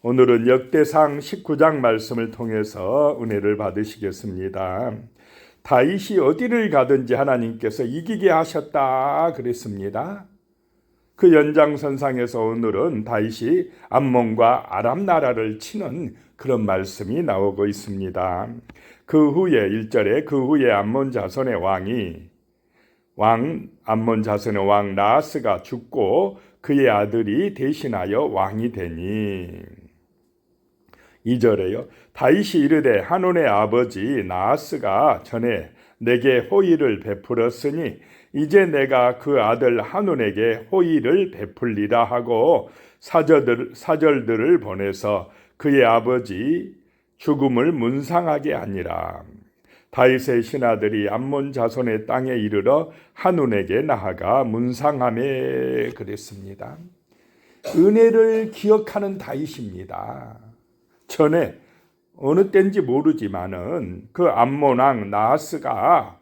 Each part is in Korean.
오늘은 역대상 19장 말씀을 통해서 은혜를 받으시겠습니다. 다윗이 어디를 가든지 하나님께서 이기게 하셨다 그랬습니다. 그 연장선상에서 오늘은 다윗이 암몬과 아람 나라를 치는 그런 말씀이 나오고 있습니다. 그 후에 1절에 그 후에 암몬 자손의 암몬 자손의 왕 나하스가 죽고 그의 아들이 대신하여 왕이 되니. 2절에요. 다윗이 이르되 한온의 아버지 나하스가 전에 내게 호의를 베풀었으니 이제 내가 그 아들 한온에게 호의를 베풀리라 하고 사절들을 보내서 그의 아버지 죽음을 문상하게 하니라. 다윗의 신하들이 암몬 자손의 땅에 이르러 한온에게 나아가 문상하며 그랬습니다. 은혜를 기억하는 다윗입니다. 전에 어느 때인지 모르지만은 그 암몬 왕 나하스가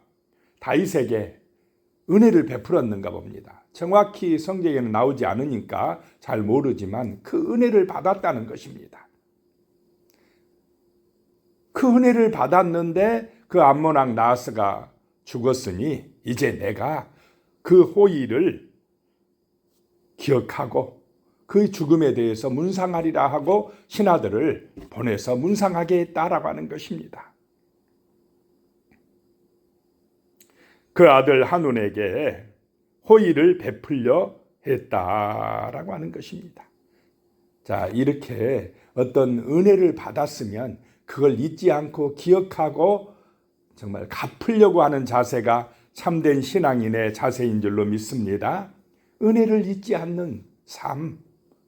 다윗에게 은혜를 베풀었는가 봅니다. 정확히 성경에는 나오지 않으니까 잘 모르지만 그 은혜를 받았다는 것입니다. 그 은혜를 받았는데 그 암몬 왕 나하스가 죽었으니 이제 내가 그 호의를 기억하고 그 죽음에 대해서 문상하리라 하고 신하들을 보내서 문상하게 했다라고 하는 것입니다. 그 아들 한온에게 호의를 베풀려 했다라고 하는 것입니다. 자, 이렇게 어떤 은혜를 받았으면 그걸 잊지 않고 기억하고 정말 갚으려고 하는 자세가 참된 신앙인의 자세인 줄로 믿습니다. 은혜를 잊지 않는 삶,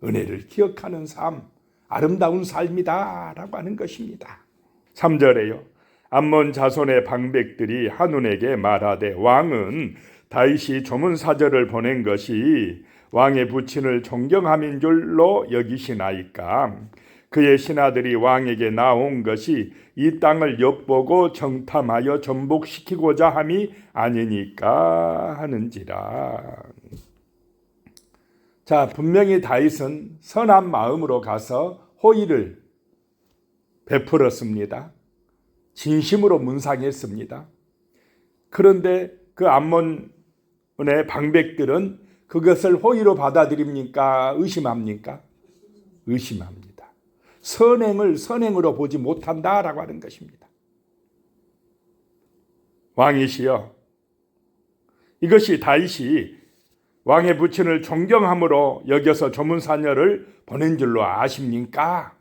은혜를 기억하는 삶, 아름다운 삶이다 라고 하는 것입니다. 3절에요. 암몬 자손의 방백들이 한온에게 말하되 왕은 다윗이 조문사절을 보낸 것이 왕의 부친을 존경함인 줄로 여기시나이까. 그의 신하들이 왕에게 나온 것이 이 땅을 엿보고 정탐하여 전복시키고자 함이 아니니까 하는지라. 자, 분명히 다윗은 선한 마음으로 가서 호의를 베풀었습니다. 진심으로 문상했습니다. 그런데 그 암몬의 방백들은 그것을 호의로 받아들입니까? 의심합니까? 의심합니다. 선행을 선행으로 보지 못한다라고 하는 것입니다. 왕이시여, 이것이 다윗이 왕의 부친을 존경함으로 여겨서 조문사녀를 보낸 줄로 아십니까?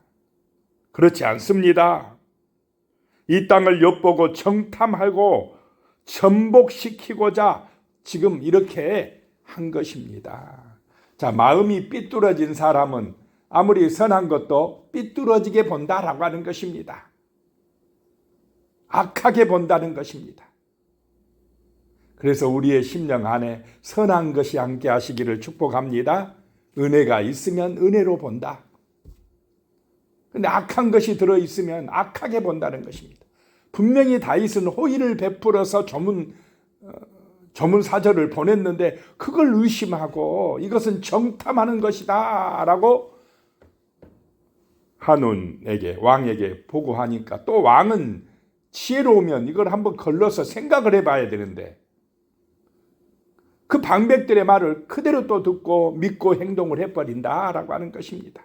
그렇지 않습니다. 이 땅을 엿보고 정탐하고 전복시키고자 지금 이렇게 한 것입니다. 자, 마음이 삐뚤어진 사람은 아무리 선한 것도 삐뚤어지게 본다라고 하는 것입니다. 악하게 본다는 것입니다. 그래서 우리의 심령 안에 선한 것이 함께 하시기를 축복합니다. 은혜가 있으면 은혜로 본다. 근데 악한 것이 들어있으면 악하게 본다는 것입니다. 분명히 다윗은 호의를 베풀어서 조문사절을 보냈는데 그걸 의심하고 이것은 정탐하는 것이다 라고 한온에게 왕에게 보고하니까 또 왕은 지혜로우면 이걸 한번 걸러서 생각을 해봐야 되는데 그 방백들의 말을 그대로 또 듣고 믿고 행동을 해버린다라고 하는 것입니다.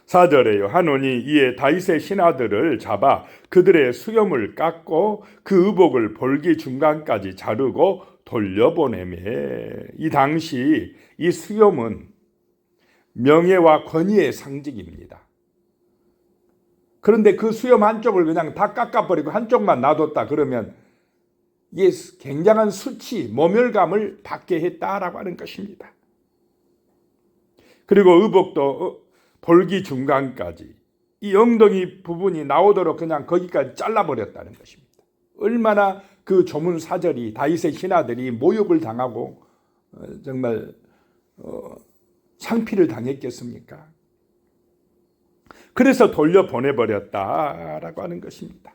4절에요. 한온이 이에 다윗의 신하들을 잡아 그들의 수염을 깎고 그 의복을 볼기 중간까지 자르고 돌려보내매. 이 당시 이 수염은 명예와 권위의 상징입니다. 그런데 그 수염 한쪽을 그냥 다 깎아버리고 한쪽만 놔뒀다 그러면 이게 굉장한 수치, 모멸감을 받게 했다라고 하는 것입니다. 그리고 의복도 볼기 중간까지 이 엉덩이 부분이 나오도록 그냥 거기까지 잘라버렸다는 것입니다. 얼마나 그 조문사절이 다윗의 신하들이 모욕을 당하고 정말 상피를 당했겠습니까? 그래서 돌려보내버렸다라고 하는 것입니다.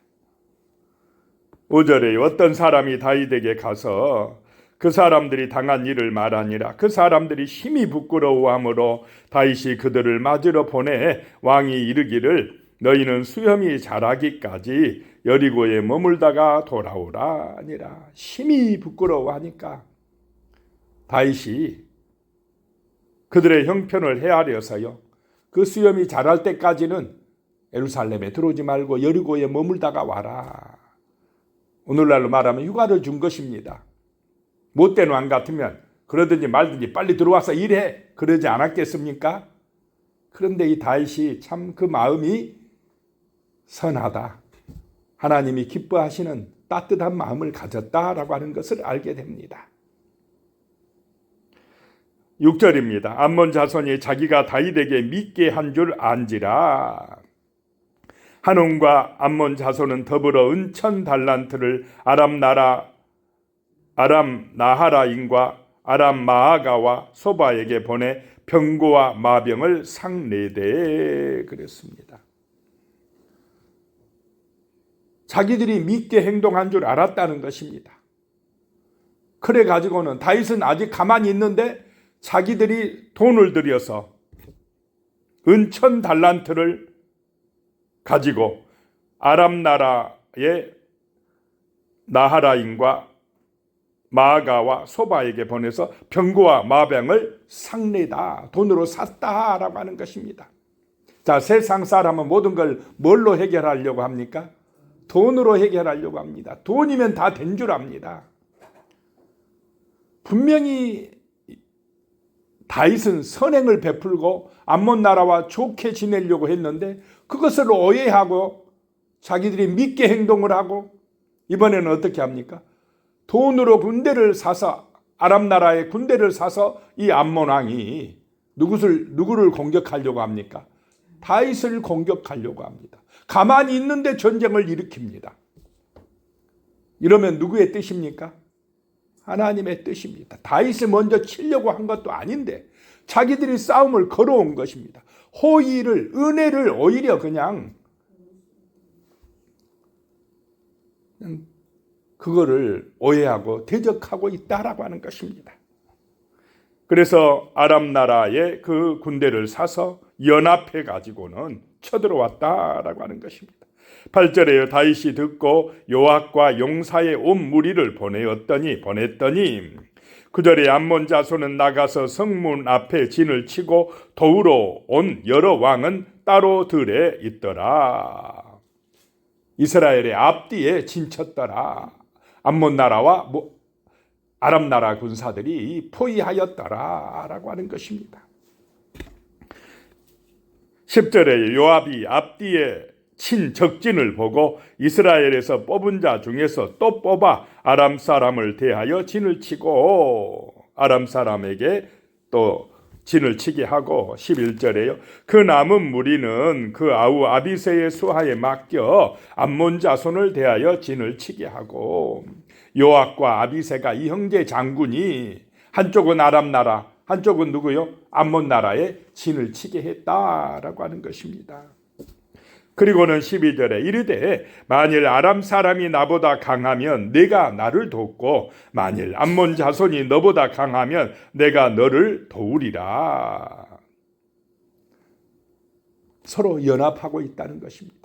5절에 어떤 사람이 다윗에게 가서 그 사람들이 당한 일을 말하니라. 그 사람들이 심히 부끄러워하므로 다윗이 그들을 맞으러 보내 왕이 이르기를 너희는 수염이 자라기까지 여리고에 머물다가 돌아오라 하니라. 심히 부끄러워하니까 다윗이 그들의 형편을 헤아려서요, 그 수염이 자랄 때까지는 예루살렘에 들어오지 말고 여리고에 머물다가 와라. 오늘날로 말하면 휴가를 준 것입니다. 못된 왕 같으면 그러든지 말든지 빨리 들어와서 일해, 그러지 않았겠습니까? 그런데 이 다윗이 참 그 마음이 선하다, 하나님이 기뻐하시는 따뜻한 마음을 가졌다라고 하는 것을 알게 됩니다. 6절입니다. 암몬 자손이 자기가 다윗에게 믿게 한 줄 안지라. 한온과 암몬 자손은 더불어 은천 달란트를 아람 나하라인과 아람 마아가와 소바에게 보내 병고와 마병을 상내되 그랬습니다. 자기들이 믿게 행동한 줄 알았다는 것입니다. 그래 가지고는 다윗은 아직 가만히 있는데 자기들이 돈을 들여서 은천 달란트를 가지고 아람 나라의 나하라인과 마아가와 소바에게 보내서 병고와 마병을 상내다, 돈으로 샀다라고 하는 것입니다. 자, 세상 사람은 모든 걸 뭘로 해결하려고 합니까? 돈으로 해결하려고 합니다. 돈이면 다 된 줄 압니다. 분명히 다윗은 선행을 베풀고 암몬 나라와 좋게 지내려고 했는데 그것을 오해하고 자기들이 믿게 행동을 하고 이번에는 어떻게 합니까? 돈으로 군대를 사서, 아람 나라의 군대를 사서 이 암몬 왕이 누구를 공격하려고 합니까? 다윗을 공격하려고 합니다. 가만히 있는데 전쟁을 일으킵니다. 이러면 누구의 뜻입니까? 하나님의 뜻입니다. 다윗이 먼저 치려고 한 것도 아닌데 자기들이 싸움을 걸어온 것입니다. 호의를, 은혜를 오히려 그냥 그거를 오해하고 대적하고 있다라고 하는 것입니다. 그래서 아람 나라의 그 군대를 사서 연합해 가지고는 쳐들어왔다라고 하는 것입니다. 8절에요. 다윗이 듣고 요압과 용사의 온 무리를 보냈더니 9절에 암몬 자손은 나가서 성문 앞에 진을 치고 도우러 온 여러 왕은 따로 들에 있더라. 이스라엘의 앞뒤에 진쳤더라. 암몬 나라와 아람 나라 군사들이 포위하였더라라고 하는 것입니다. 10절에 요압이 앞뒤에 친 적진을 보고 이스라엘에서 뽑은 자 중에서 또 뽑아 아람 사람을 대하여 진을 치고 아람 사람에게 또 진을 치게 하고 11절에요. 그 남은 무리는 그 아우 아비새의 수하에 맡겨 암몬 자손을 대하여 진을 치게 하고 요압과 아비새가 이 형제 장군이 한쪽은 아람 나라, 한쪽은 누구요? 암몬 나라에 진을 치게 했다라고 하는 것입니다. 그리고는 12절에 이르되 만일 아람 사람이 나보다 강하면 내가 나를 돕고 만일 암몬 자손이 너보다 강하면 내가 너를 도우리라. 서로 연합하고 있다는 것입니다.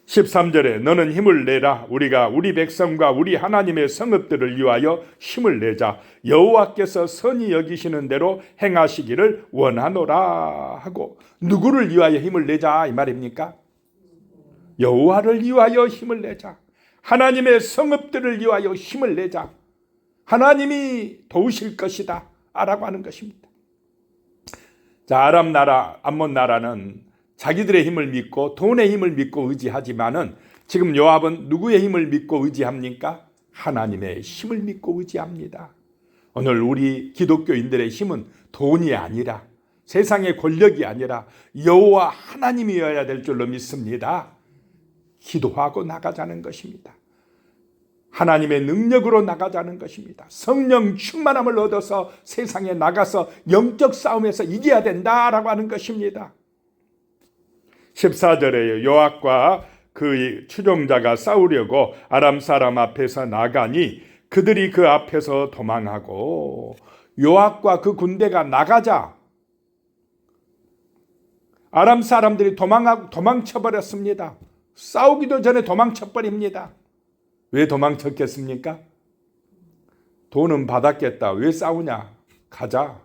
13절에 너는 힘을 내라. 우리가 우리 백성과 우리 하나님의 성읍들을 위하여 힘을 내자. 여호와께서 선히 여기시는 대로 행하시기를 원하노라 하고, 누구를 위하여 힘을 내자 이 말입니까? 여호와를 위하여 힘을 내자. 하나님의 성읍들을 위하여 힘을 내자. 하나님이 도우실 것이다 라고 하는 것입니다. 자, 아람 나라, 암몬 나라는 자기들의 힘을 믿고 돈의 힘을 믿고 의지하지만은 지금 요압은 누구의 힘을 믿고 의지합니까? 하나님의 힘을 믿고 의지합니다. 오늘 우리 기독교인들의 힘은 돈이 아니라, 세상의 권력이 아니라 여호와 하나님이어야 될 줄로 믿습니다. 기도하고 나가자는 것입니다. 하나님의 능력으로 나가자는 것입니다. 성령 충만함을 얻어서 세상에 나가서 영적 싸움에서 이겨야 된다라고 하는 것입니다. 14절에 요압과 그 추종자가 싸우려고 아람 사람 앞에서 나가니 그들이 그 앞에서 도망하고 요압과 그 군대가 나가자 아람 사람들이 도망쳐버렸습니다. 싸우기도 전에 도망쳐버립니다. 왜 도망쳤겠습니까? 돈은 받았겠다. 왜 싸우냐? 가자.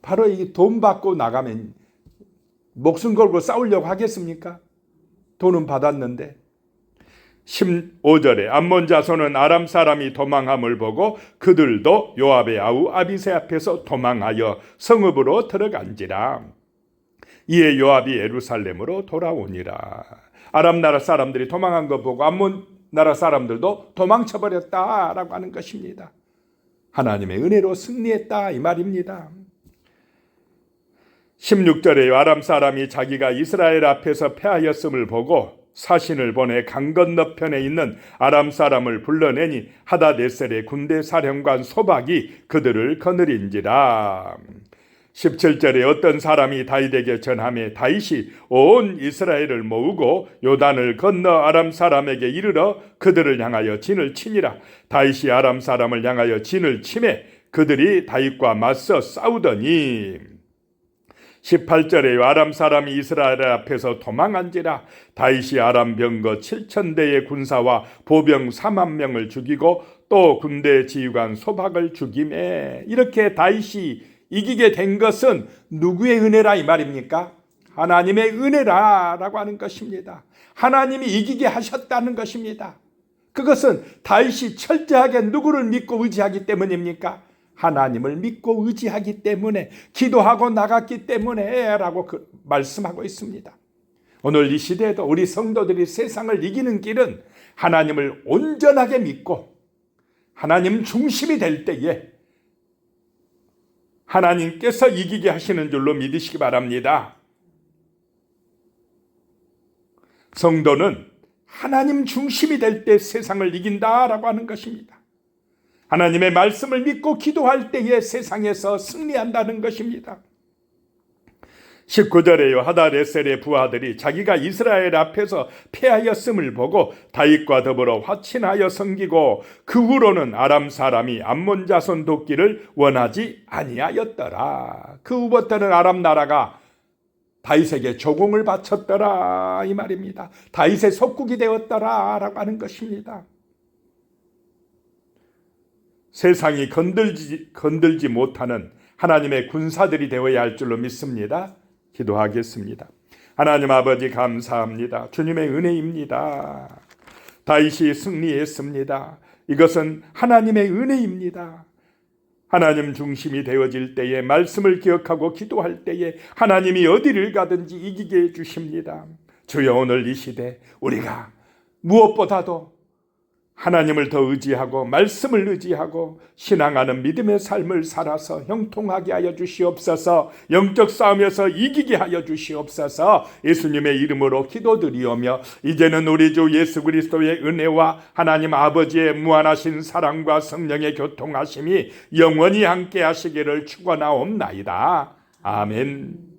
바로 이 돈 받고 나가면 목숨 걸고 싸우려고 하겠습니까? 돈은 받았는데. 15절에 암몬 자손은 아람 사람이 도망함을 보고 그들도 요압의 아우 아비새 앞에서 도망하여 성읍으로 들어간지라. 이에 요압이 예루살렘으로 돌아오니라. 아람 나라 사람들이 도망한 거 보고 암몬 나라 사람들도 도망쳐버렸다라고 하는 것입니다. 하나님의 은혜로 승리했다 이 말입니다. 16절에 아람 사람이 자기가 이스라엘 앞에서 패하였음을 보고 사신을 보내 강 건너편에 있는 아람 사람을 불러내니 하다데셀의 군대 사령관 소박이 그들을 거느린지라. 17절에 어떤 사람이 다윗에게 전하매 다윗이 온 이스라엘을 모으고 요단을 건너 아람 사람에게 이르러 그들을 향하여 진을 치니라. 다윗이 아람 사람을 향하여 진을 치매 그들이 다윗과 맞서 싸우더니 18절에 아람 사람이 이스라엘 앞에서 도망한지라. 다윗이 아람 병거 7,000대의 군사와 보병 40,000명을 죽이고 또 군대 지휘관 소박을 죽이매. 이렇게 다윗이 이기게 된 것은 누구의 은혜라 이 말입니까? 하나님의 은혜라라고 하는 것입니다. 하나님이 이기게 하셨다는 것입니다. 그것은 다윗이 철저하게 누구를 믿고 의지하기 때문입니까? 하나님을 믿고 의지하기 때문에, 기도하고 나갔기 때문에 라고 말씀하고 있습니다. 오늘 이 시대에도 우리 성도들이 세상을 이기는 길은 하나님을 온전하게 믿고 하나님 중심이 될 때에 하나님께서 이기게 하시는 줄로 믿으시기 바랍니다. 성도는 하나님 중심이 될 때 세상을 이긴다라고 하는 것입니다. 하나님의 말씀을 믿고 기도할 때에 세상에서 승리한다는 것입니다. 19절에요. 하다레셀의 부하들이 자기가 이스라엘 앞에서 패하였음을 보고 다윗과 더불어 화친하여 섬기고 그 후로는 아람 사람이 암몬 자손 돕기를 원하지 아니하였더라. 그 후부터는 아람 나라가 다윗에게 조공을 바쳤더라 이 말입니다. 다윗의 속국이 되었더라 라고 하는 것입니다. 세상이 건들지 못하는 하나님의 군사들이 되어야 할 줄로 믿습니다. 기도하겠습니다. 하나님 아버지 감사합니다. 주님의 은혜입니다. 다윗이 승리했습니다. 이것은 하나님의 은혜입니다. 하나님 중심이 되어질 때에 말씀을 기억하고 기도할 때에 하나님이 어디를 가든지 이기게 해주십니다. 주여 오늘 이 시대 우리가 무엇보다도 하나님을 더 의지하고 말씀을 의지하고 신앙하는 믿음의 삶을 살아서 형통하게 하여 주시옵소서. 영적 싸움에서 이기게 하여 주시옵소서. 예수님의 이름으로 기도드리오며 이제는 우리 주 예수 그리스도의 은혜와 하나님 아버지의 무한하신 사랑과 성령의 교통하심이 영원히 함께 하시기를 축원하옵나이다. 아멘.